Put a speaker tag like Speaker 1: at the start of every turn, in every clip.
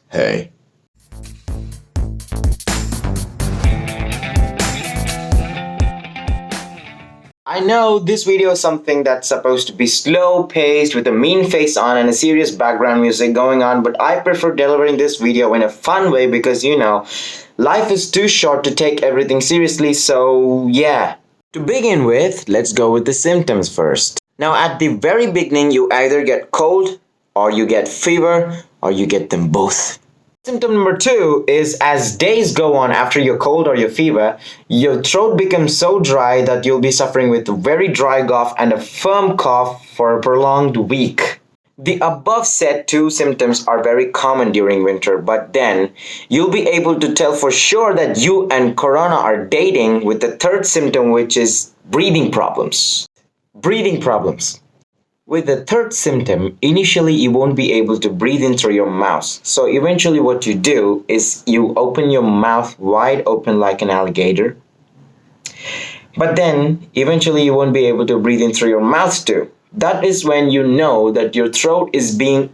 Speaker 1: Hey. I know this video is something that's supposed to be slow paced with a mean face on and a serious background music going on, but I prefer delivering this video in a fun way because life is too short to take everything seriously, so yeah. To begin with, let's go with the symptoms first. Now at the very beginning, you either get cold or you get fever or you get them both. Symptom number 2 is as days go on after your cold or your fever, your throat becomes so dry that you'll be suffering with a very dry cough and a firm cough for a prolonged week. The above said 2 symptoms are very common during winter, but then you'll be able to tell for sure that you and corona are dating with the 3rd symptom, which is breathing problems. Breathing problems. With the 3rd symptom, initially you won't be able to breathe in through your mouth. So eventually what you do is you open your mouth wide open like an alligator. But then eventually you won't be able to breathe in through your mouth too. That is when you know that your throat is being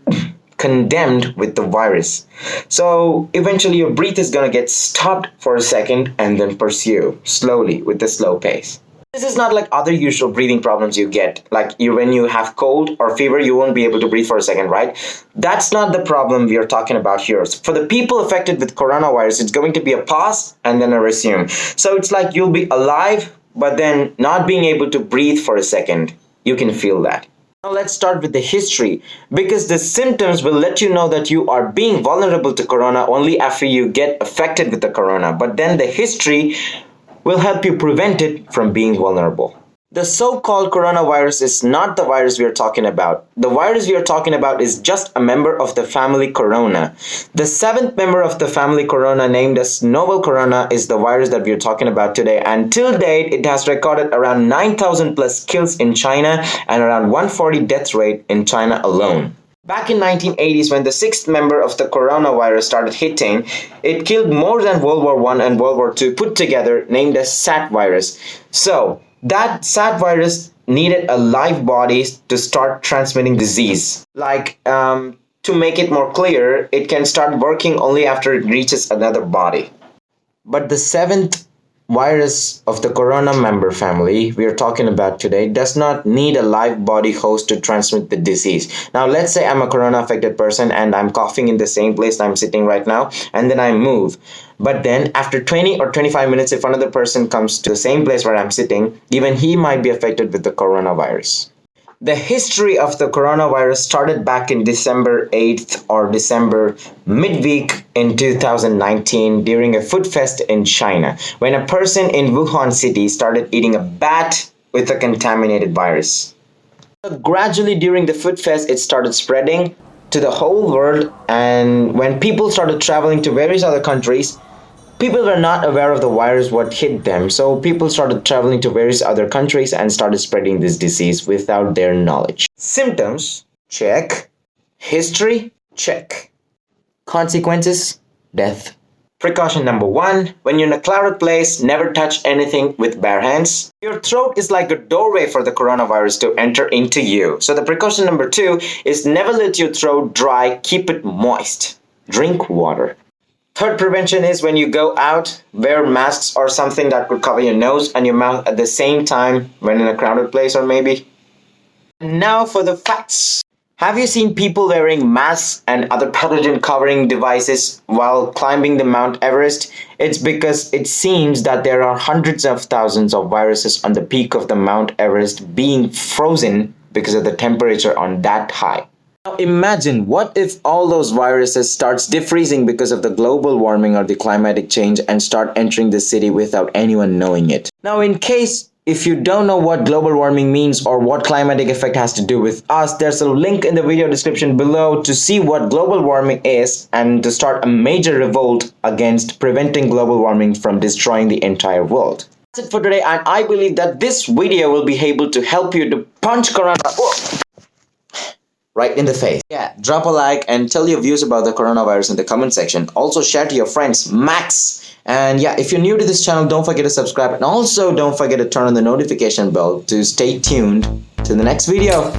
Speaker 1: condemned with the virus. So eventually your breath is gonna get stopped for a second and then pursue slowly with the slow pace. This is not like other usual breathing problems you get, like when you have cold or fever, you won't be able to breathe for a second, right? That's not the problem we are talking about here. For the people affected with coronavirus, it's going to be a pause and then a resume. So it's like you'll be alive, but then not being able to breathe for a second. You can feel that. Now let's start with the history, because the symptoms will let you know that you are being vulnerable to corona only after you get affected with the corona. But then the history will help you prevent it from being vulnerable. The so-called coronavirus is not the virus we are talking about. The virus we are talking about is just a member of the family corona. The 7th member of the family corona, named as novel corona, is the virus that we are talking about today, and till date it has recorded around 9,000 plus kills in China and around 140 death rate in China alone. Back in 1980s, when the 6th member of the coronavirus started hitting, it killed more than World War I and World War II put together, named as SAT virus. So that SAT virus needed a live body to start transmitting disease. To make it more clear, it can start working only after it reaches another body. But the 7th virus of the corona member family we are talking about today does not need a live body host to transmit the disease. Now let's say I'm a corona affected person and I'm coughing in the same place I'm sitting right now, and then I move. But then after 20 or 25 minutes, if another person comes to the same place where I'm sitting, even he might be affected with the coronavirus. The history of the coronavirus started back in December 8th or December midweek in 2019 during a food fest in China, when a person in Wuhan city started eating a bat with a contaminated virus. Gradually during the food fest, it started spreading to the whole world, and when people started traveling to various other countries, people were not aware of the virus, what hit them. So people started traveling to various other countries and started spreading this disease without their knowledge. Symptoms, check. History, check. Consequences, death. Precaution number 1, when you're in a crowded place, never touch anything with bare hands. Your throat is like a doorway for the coronavirus to enter into you. So the precaution number 2 is never let your throat dry, keep it moist. Drink water. 3rd prevention is when you go out, wear masks or something that could cover your nose and your mouth at the same time when in a crowded place or maybe. And now for the facts. Have you seen people wearing masks and other pathogen covering devices while climbing the Mount Everest? It's because it seems that there are hundreds of thousands of viruses on the peak of the Mount Everest being frozen because of the temperature on that high. Now imagine, what if all those viruses starts defreezing because of the global warming or the climatic change and start entering the city without anyone knowing it? Now in case if you don't know what global warming means or what climatic effect has to do with us, there's a link in the video description below to see what global warming is and to start a major revolt against preventing global warming from destroying the entire world. That's it for today, and I believe that this video will be able to help you to punch corona right in the face. Yeah, drop a like and tell your views about the coronavirus in the comment section. Also share to your friends, max. And yeah, if you're new to this channel, don't forget to subscribe, and also don't forget to turn on the notification bell to stay tuned to the next video.